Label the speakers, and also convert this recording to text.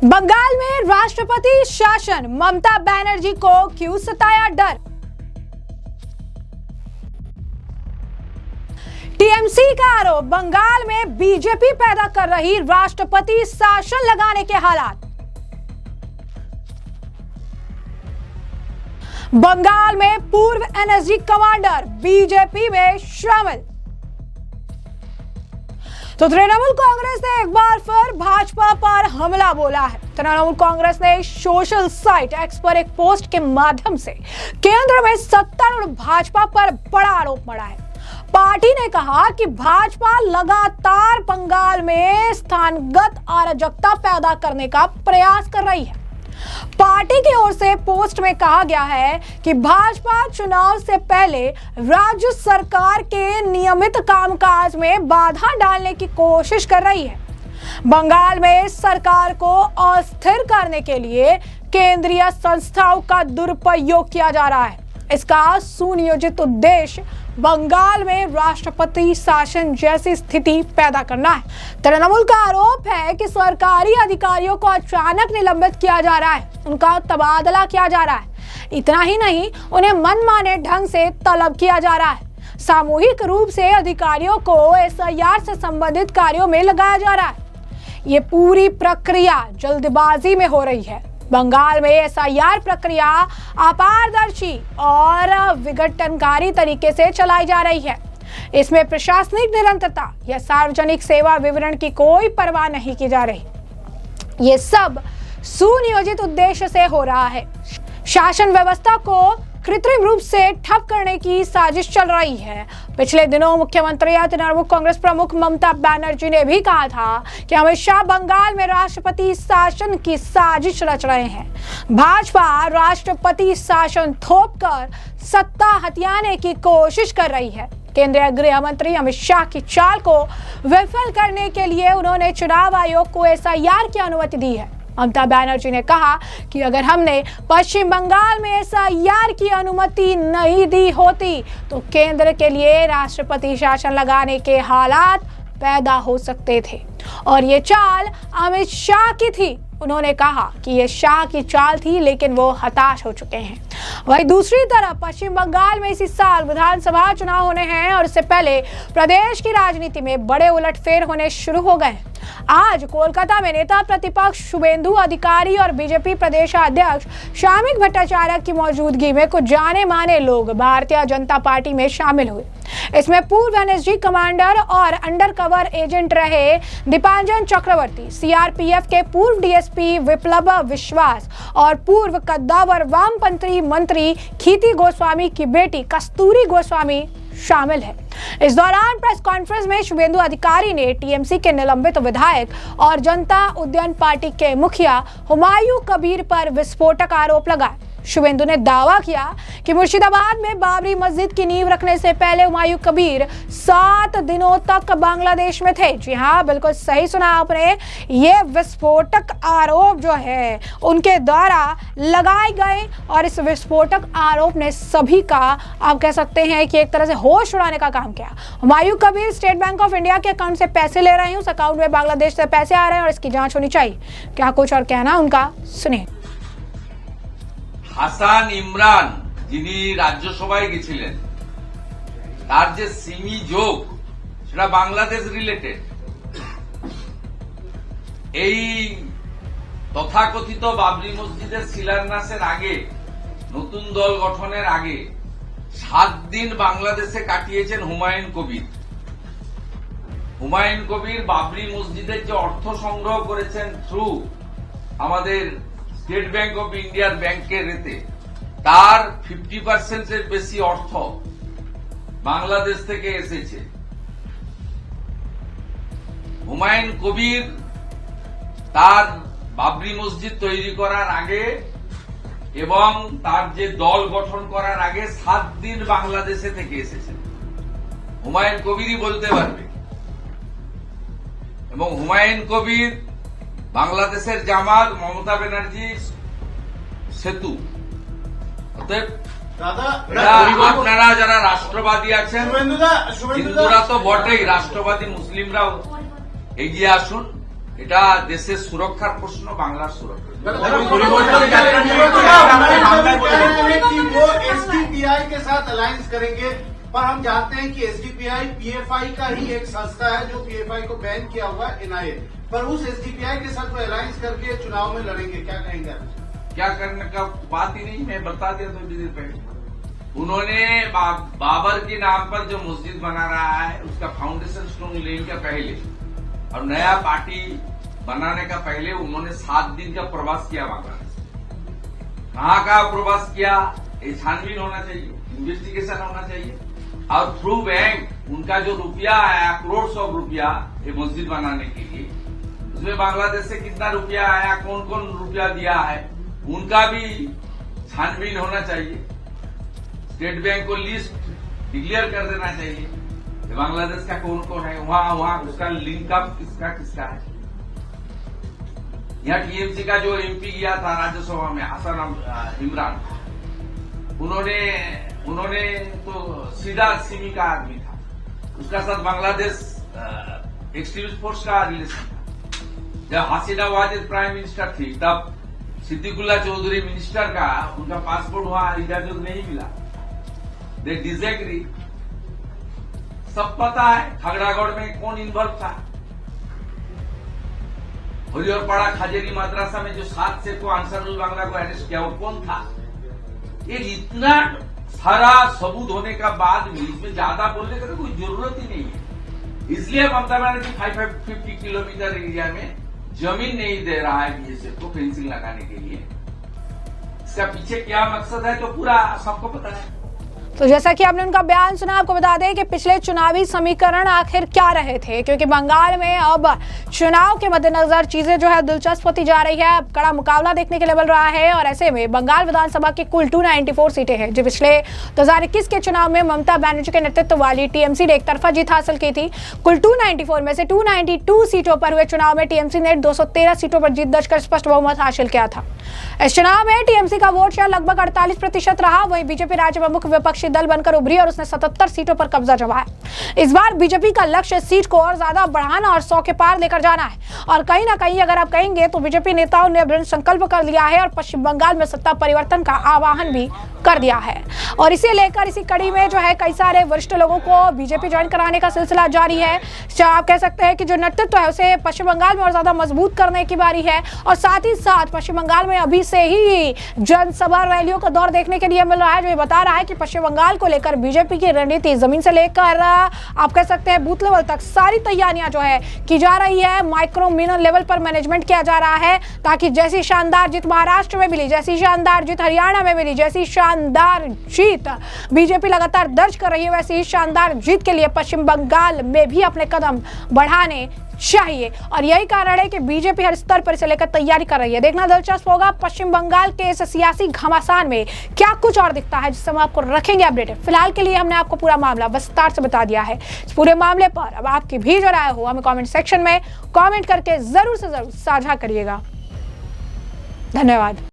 Speaker 1: बंगाल में राष्ट्रपति शासन, ममता बनर्जी को क्यों सताया डर। टीएमसी का आरोप, बंगाल में बीजेपी पैदा कर रही राष्ट्रपति शासन लगाने के हालात। बंगाल में पूर्व एनएसजी कमांडर बीजेपी में शामिल। तो तृणमूल कांग्रेस ने एक बार फिर भाजपा पर हमला बोला है। तृणमूल कांग्रेस ने सोशल साइट एक्स पर एक पोस्ट के माध्यम से केंद्र में सत्तारूढ़ भाजपा पर बड़ा आरोप मढ़ा है। पार्टी ने कहा कि भाजपा लगातार बंगाल में स्थानगत अराजकता पैदा करने का प्रयास कर रही है। पार्टी की ओर से पोस्ट में कहा गया है कि भाजपा चुनाव से पहले राज्य सरकार के नियमित कामकाज में बाधा डालने की कोशिश कर रही है। बंगाल में सरकार को अस्थिर करने के लिए केंद्रीय संस्थाओं का दुरुपयोग किया जा रहा है। इसका सुनियोजित उद्देश्य बंगाल में राष्ट्रपति शासन जैसी स्थिति पैदा करना है। तृणमूल का आरोप है कि सरकारी अधिकारियों को अचानक निलंबित किया जा रहा है, उनका तबादला किया जा रहा है। इतना ही नहीं, उन्हें मनमाने ढंग से तलब किया जा रहा है। सामूहिक रूप से अधिकारियों को एसआईआर से संबंधित कार्यों में लगाया जा रहा है। ये पूरी प्रक्रिया जल्दबाजी में हो रही है। बंगाल में एसआईआर प्रक्रिया अपारदर्शी और विघटनकारी तरीके से चलाई जा रही है। इसमें प्रशासनिक निरंतरता या सार्वजनिक सेवा विवरण की कोई परवाह नहीं की जा रही। ये सब सुनियोजित उद्देश्य से हो रहा है। शासन व्यवस्था को कृत्रिम रूप से ठप करने की साजिश चल रही है। पिछले दिनों मुख्यमंत्री या तृणमूल कांग्रेस प्रमुख ममता बनर्जी ने भी कहा था कि अमित शाह बंगाल में राष्ट्रपति शासन की साजिश रच रहे हैं। भाजपा राष्ट्रपति शासन थोपकर सत्ता हथियाने की कोशिश कर रही है। केंद्रीय गृह मंत्री अमित शाह की चाल को विफल करने के लिए उन्होंने चुनाव आयोग को एसआईआर की अनुमति दी है। ममता बनर्जी ने कहा कि अगर हमने पश्चिम बंगाल में एसआईआर की अनुमति नहीं दी होती तो केंद्र के लिए राष्ट्रपति शासन लगाने के हालात पैदा हो सकते थे और ये चाल अमित शाह की थी। उन्होंने कहा कि ये शाह की चाल थी, लेकिन वो हताश हो चुके हैं। वहीं दूसरी तरफ पश्चिम बंगाल में इसी साल विधानसभा चुनाव होने हैं और इससे पहले प्रदेश की राजनीति में बड़े उलटफेर होने शुरू हो गए। आज कोलकाता में नेता प्रतिपक्ष शुभेंदु अधिकारी और बीजेपी प्रदेश अध्यक्ष श्यामिक भट्टाचार्य की मौजूदगी में कुछ जाने माने लोग भारतीय जनता पार्टी में शामिल हुए। इसमें पूर्व एनएसजी कमांडर और अंडरकवर एजेंट रहे दीपांजन चक्रवर्ती, सीआरपीएफ के पूर्व डीएसपी विप्लव विश्वास और पूर्व कद्दावर वामपंथी मंत्री खीति गोस्वामी की बेटी कस्तूरी गोस्वामी शामिल है। इस दौरान प्रेस कॉन्फ्रेंस में शुभेंदु अधिकारी ने टीएमसी के निलंबित विधायक और जनता उद्यान पार्टी के मुखिया हुमायूं कबीर पर विस्फोटक आरोप लगाए। शुभेंदु ने दावा किया कि मुर्शिदाबाद में बाबरी मस्जिद की नींव रखने से पहले हुमायूं कबीर 7 दिनों तक बांग्लादेश में थे। जी हाँ, बिल्कुल सही सुना आपने। ये विस्फोटक आरोप जो है उनके द्वारा लगाए गए और इस विस्फोटक आरोप ने सभी का, आप कह सकते हैं कि एक तरह से होश उड़ाने का काम किया। Humayun Kabir state bank of India के अकाउंट से पैसे ले रहे हैं, उस अकाउंट में बांग्लादेश से पैसे आ रहे हैं और इसकी जांच होनी चाहिए। क्या कुछ और कहना उनका, सुनिए।
Speaker 2: হাসান ইমরান যিনি রাজ্যসভায় গেছিলেন তার যে সিমি যোগ সেটা বাংলাদেশ রিলেটেড। এই তথাকথিত বাবরি মসজিদের শিলান্যাসের আগে, নতুন দল গঠনের আগে 7 দিন বাংলাদেশে কাটিয়েছেন হুমায়ুন কবির। হুমায়ুন কবির বাবরি মসজিদের যে অর্থ সংগ্রহ করেছেন থ্রু আমাদের স্টেট ব্যাংক অফ ইন্ডিয়ার ব্যাংকের এতে, তার 50% বেশি অর্থ বাংলাদেশ থেকে এসেছে। হুমায়ুন কবির তার বাবরি মসজিদ তৈরি করার আগে এবং তার যে দল গঠন করার আগে 7 দিন বাংলাদেশে থেকে এসেছেন। হুমায়ুন কবিরই বলতে পারবে। এবং হুমায়ুন কবির বাংলাদেশের জামাত, মমতা ব্যানার্জি সেতু। অতএব আপনারা যারা রাষ্ট্রবাদী আছেন, হিন্দুরা তো বটেই, রাষ্ট্রবাদী মুসলিমরাও এগিয়ে আসুন। এটা দেশের সুরক্ষার প্রশ্ন, বাংলার সুরক্ষা।
Speaker 3: कि वो एसडीपीआई के साथ अलायंस करेंगे, पर हम जानते हैं कि एसडीपीआई पीएफआई का ही एक संस्था है जो पीएफआई को बैन किया हुआ एनआईए, पर उस एसडीपीआई के साथ वो अलायंस करके चुनाव में लड़ेंगे, क्या कहेंगे आप?
Speaker 2: क्या करने का बात ही नहीं, मैं बता दिया थोड़ी देर पहले। उन्होंने बाबर के नाम पर जो मस्जिद बना रहा है उसका फाउंडेशन स्टोन लेने का पहले और नया पार्टी बनाने का पहले उन्होंने 7 दिन का प्रवास किया बांग्लादेश। कहाँ का प्रवास किया, ये छानबीन होना चाहिए, इन्वेस्टिगेशन होना चाहिए। और थ्रू बैंक उनका जो रुपया आया, करोड़ सौ रुपया ये मस्जिद बनाने के लिए, उसमें बांग्लादेश से कितना रुपया आया, कौन कौन रुपया दिया है, उनका भी छानबीन होना चाहिए। स्टेट बैंक को लिस्ट डिक्लेयर कर देना चाहिए बांग्लादेश का कौन कौन है, वहां उसका लिंकअप किसका किसका है। यहाँ टीएमसी का जो एमपी गया था राज्यसभा में, हसन इमरान, उन्होंने तो सीधा सिमी का आदमी था, उसका साथ बांग्लादेश एक्सट्रीमिस्ट फोर्स का रिलेशन था। जब हसीना वाजिद प्राइम मिनिस्टर थी तब सिद्दीकुल्ला चौधरी मिनिस्टर का उनका पासपोर्ट वहां इजाजत नहीं मिला, दे डिसएग्री। सब पता है खगड़ागढ़ में कौन इन्वॉल्व था। हरिहरपाड़ा खाजेरी मदरसा में जो 7 से को अंसारुल बांग्ला को अरेस्ट किया वो कौन था। ये इतना सारा सबूत होने का बाद भी इसमें ज्यादा बोलने का तो कोई जरूरत ही नहीं है। इसलिए ममता बनर्जी 550 किलोमीटर एरिया में जमीन नहीं दे रहा है बीएसएफ को फेंसिंग लगाने के लिए। इसका पीछे क्या मकसद है तो पूरा सबको पता है।
Speaker 1: तो जैसा कि आपने उनका बयान सुना, आपको बता दें कि पिछले चुनावी समीकरण आखिर क्या रहे थे, क्योंकि बंगाल में अब चुनाव के मद्देनजर चीजें जो है दिलचस्प होती जा रही है। अब कड़ा मुकाबला देखने के लिए मिल रहा है और ऐसे में बंगाल विधानसभा की कुल 294 सीटें हैं, जो पिछले 2021 के चुनाव में ममता बनर्जी के नेतृत्व वाली टीएमसी ने एक तरफा जीत हासिल की थी। कुल 294 में से 292 सीटों पर हुए चुनाव में टीएमसी ने 213 सीटों पर जीत दर्ज कर स्पष्ट बहुमत हासिल किया था। इस चुनाव में टीएमसी का वोट शेयर लगभग 48% रहा। वहीं बीजेपी राज्य में मुख्य विपक्षी दल बनकर उभरी और उसने 77 सीटों पर कब्जा जमाया। इस बार बीजेपी का लक्ष्य सीट को और ज्यादा बढ़ाना और 100 के पार लेकर जाना है। और कहीं ना कहीं अगर आप कहेंगे तो बीजेपी नेताओं ने दृढ़ संकल्प कर लिया है और पश्चिम बंगाल में सत्ता परिवर्तन का आह्वान भी कर दिया है। और इसे लेकर इसी कड़ी में जो है कई सारे वरिष्ठ लोगों को बीजेपी ज्वाइन कराने का सिलसिला जारी है। आप कह सकते हैं कि जो नेतृत्व है उसे पश्चिम बंगाल में और ज्यादा मजबूत करने की बारी है। और साथ ही साथ पश्चिम बंगाल में अभी से ही जनसभा रैलियों का दौर देखने के लिए मिल रहा है, जो ये बता रहा है कि पश्चिम बंगाल को लेकर बीजेपी की रणनीति जमीन से लेकर आप कह सकते हैं बूथ लेवल तक सारी तैयारियां जो है की जा रही है। माइक्रो मिनो लेवल पर मैनेजमेंट किया जा रहा है, ताकि जैसी शानदार जीत महाराष्ट्र में मिली, जैसी शानदार जीत हरियाणा में मिली, जैसी शानदार जीत बीजेपी लगातार दर्ज कर रही है, वैसी ही शानदार जीत के लिए पश्चिम बंगाल में भी अपने कदम बढ़ाने चाहिए। और यही कारण है कि बीजेपी हर स्तर पर इसे लेकर तैयारी कर रही है। देखना दिलचस्प होगा पश्चिम बंगाल के इस सियासी घमासान में क्या कुछ और दिखता है, जिससे हम आपको रखेंगे अपडेटेड। फिलहाल के लिए हमने आपको पूरा मामला विस्तार से बता दिया है। इस पूरे मामले पर अब आपकी भी जो राय हो हमें कमेंट सेक्शन में कमेंट करके जरूर से जरूर साझा करिएगा। धन्यवाद।